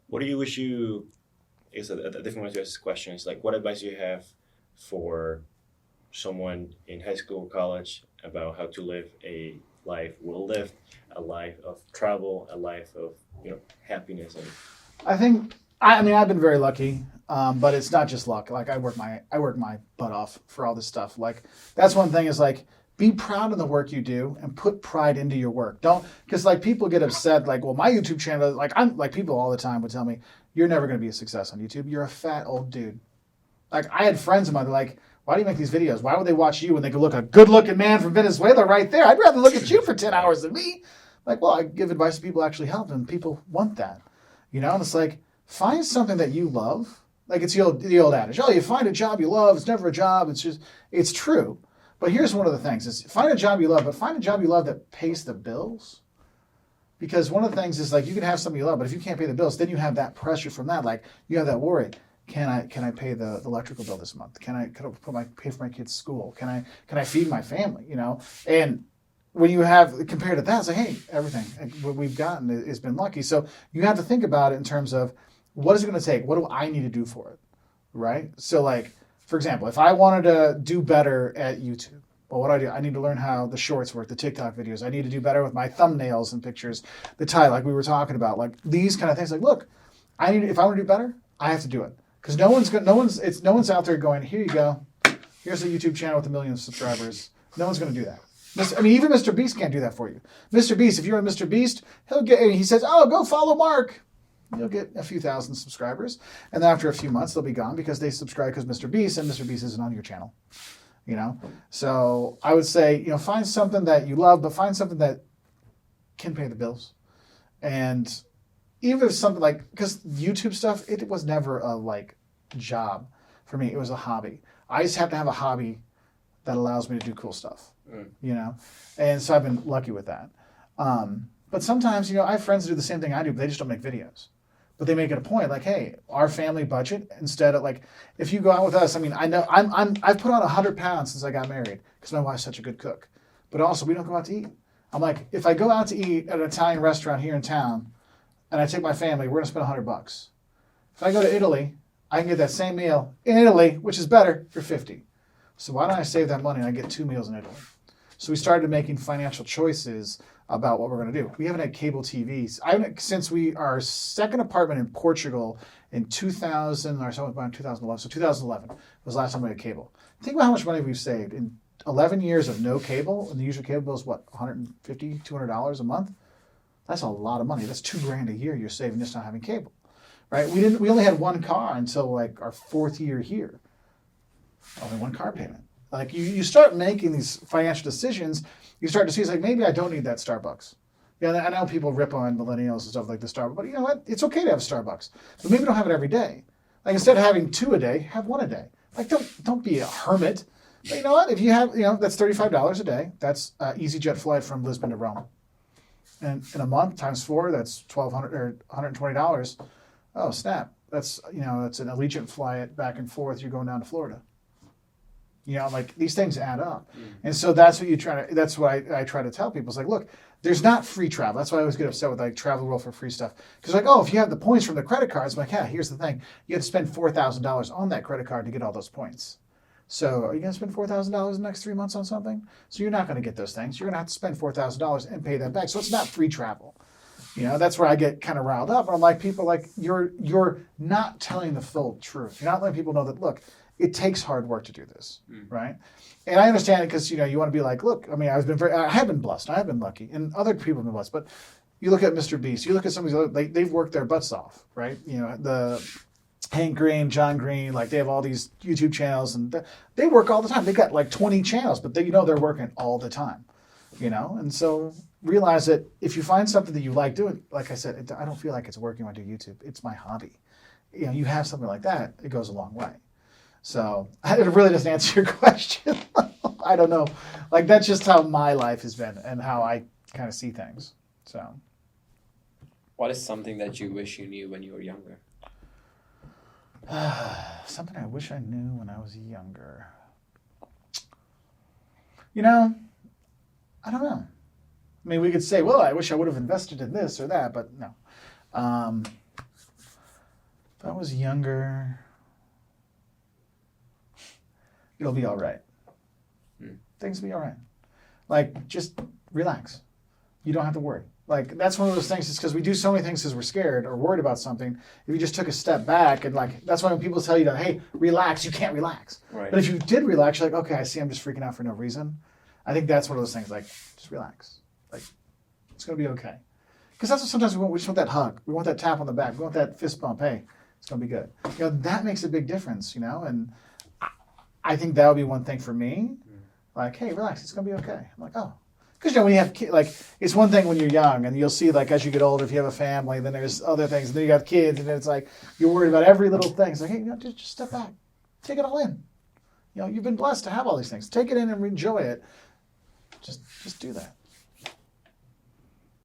What do you wish you? I guess a different way to ask this question is like, what advice do you have for someone in high school, college about how to live a life well lived, a life of travel, a life of happiness and I think I mean I've been very lucky, but it's not just luck. Like I work my butt off for all this stuff. Like that's one thing is like be proud of the work you do and put pride into your work. Don't because like people get upset like well my YouTube channel like I'm like people all the time would tell me you're never going to be a success on YouTube. You're a fat old dude. Like I had friends of mine like why do you make these videos? Why would they watch you when they could look a good looking man from Venezuela right there? I'd rather look at you for 10 hours than me. Like, well, I give advice to people actually help and people want that. And it's like, find something that you love. Like it's the old adage, oh, you find a job you love, it's never a job, it's true. But here's one of the things is find a job you love, but find a job you love that pays the bills. Because one of the things is like you can have something you love, but if you can't pay the bills, then you have that pressure from that. Like you have that worry. Can I pay the electrical bill this month? Can I pay for my kids' school? Can I feed my family? And when you have compared to that, it's like, hey, everything what we've gotten has been lucky. So you have to think about it in terms of what is it going to take? What do I need to do for it? Right? So like, for example, if I wanted to do better at YouTube, well, what do? I need to learn how the shorts work, the TikTok videos. I need to do better with my thumbnails and pictures, the tie, like we were talking about, like these kind of things. Like, look, if I want to do better, I have to do it because no one's out there going, here you go, here's a YouTube channel with 1 million subscribers. No one's going to do that. I mean, even Mr. Beast can't do that for you. Mr. Beast, if you're on Mr. Beast, he says, oh, go follow Mark. You'll get a few thousand subscribers. And then after a few months, they'll be gone because they subscribe because Mr. Beast, and Mr. Beast isn't on your channel. So I would say, find something that you love, but find something that can pay the bills. And even if something like, because YouTube stuff, it was never a like job for me. It was a hobby. I just have to have a hobby that allows me to do cool stuff, And so I've been lucky with that. But sometimes, I have friends that do the same thing I do, but they just don't make videos. But they make it a point, like, hey, our family budget, instead of like, if you go out with us, I mean, I know I've put on 100 pounds since I got married because my wife's such a good cook. But also, we don't go out to eat. I'm like, if I go out to eat at an Italian restaurant here in town, and I take my family, we're gonna spend $100. If I go to Italy, I can get that same meal in Italy, which is better, for 50. So why don't I save that money and I get 2 meals in Italy? So we started making financial choices about what we're going to do. We haven't had cable TVs. Since our second apartment in Portugal in 2000, or so in 2011. So 2011 was the last time we had cable. Think about how much money we've saved in 11 years of no cable, and the usual cable bill is what, $150, $200 a month? That's a lot of money. That's $2,000 a year you're saving just not having cable, right? We only had one car until like our 4th year here. Only one car payment. Like you start making these financial decisions, you start to see it's like maybe I don't need that Starbucks. Yeah, I know people rip on millennials and stuff like the Starbucks, but you know what? It's okay to have Starbucks, but maybe don't have it every day. Like instead of having 2 a day, have 1 a day. Like don't be a hermit. But you know what? If you have that's $35 a day. That's an EasyJet flight from Lisbon to Rome, and in a month times 4, that's $1,200 or $120. Oh snap! That's that's an Allegiant flight back and forth. You're going down to Florida. Like these things add up. And so that's what I try to tell people. It's like, look, there's not free travel. That's why I always get upset with like Travel World for free stuff. Because like, oh, if you have the points from the credit cards, I'm like, yeah, here's the thing. You have to spend $4,000 on that credit card to get all those points. So are you going to spend $4,000 in the next 3 months on something? So you're not going to get those things. You're going to have to spend $4,000 and pay that back. So it's not free travel. That's where I get kind of riled up. And I'm like, people like, you're not telling the full truth. You're not letting people know that, look, it takes hard work to do this, right? And I understand it because you want to be like, look, I mean, I have been blessed, I have been lucky, and other people have been blessed. But you look at Mr. Beast, you look at some of these other, they've worked their butts off, right? The Hank Green, John Green, like they have all these YouTube channels, and they work all the time. They got like 20 channels, but they're working all the time, And so realize that if you find something that you like doing, like I said, I don't feel like it's working when I do YouTube. It's my hobby. You have something like that, it goes a long way. So it really doesn't answer your question. I don't know. Like that's just how my life has been and how I kind of see things. So what is something that you wish you knew when you were younger? Something I wish I knew when I was younger. I don't know. I mean, we could say, well, I wish I would have invested in this or that, but no. If I was younger, it'll be all right. Things will be all right. Like, just relax. You don't have to worry. Like, that's one of those things. It's because we do so many things because we're scared or worried about something. If you just took a step back and, like, that's why when people tell you that, hey, relax, you can't relax. Right. But if you did relax, you're like, okay, I see I'm just freaking out for no reason. I think that's one of those things, like, just relax. Like, it's going to be okay. Because that's what sometimes we want. We just want that hug. We want that tap on the back. We want that fist bump. Hey, it's going to be good. You know, that makes a big difference, you know? And I think that would be one thing for me. Like, hey, relax, it's going to be okay. I'm like, oh. Because, you know, when you have kids, like, it's one thing when you're young, and you'll see, like, as you get older, if you have a family, then there's other things. And then you got kids, and then it's like, you're worried about every little thing. It's like, hey, you know, just step back. Take it all in. You know, you've been blessed to have all these things. Take it in and enjoy it. Just do that.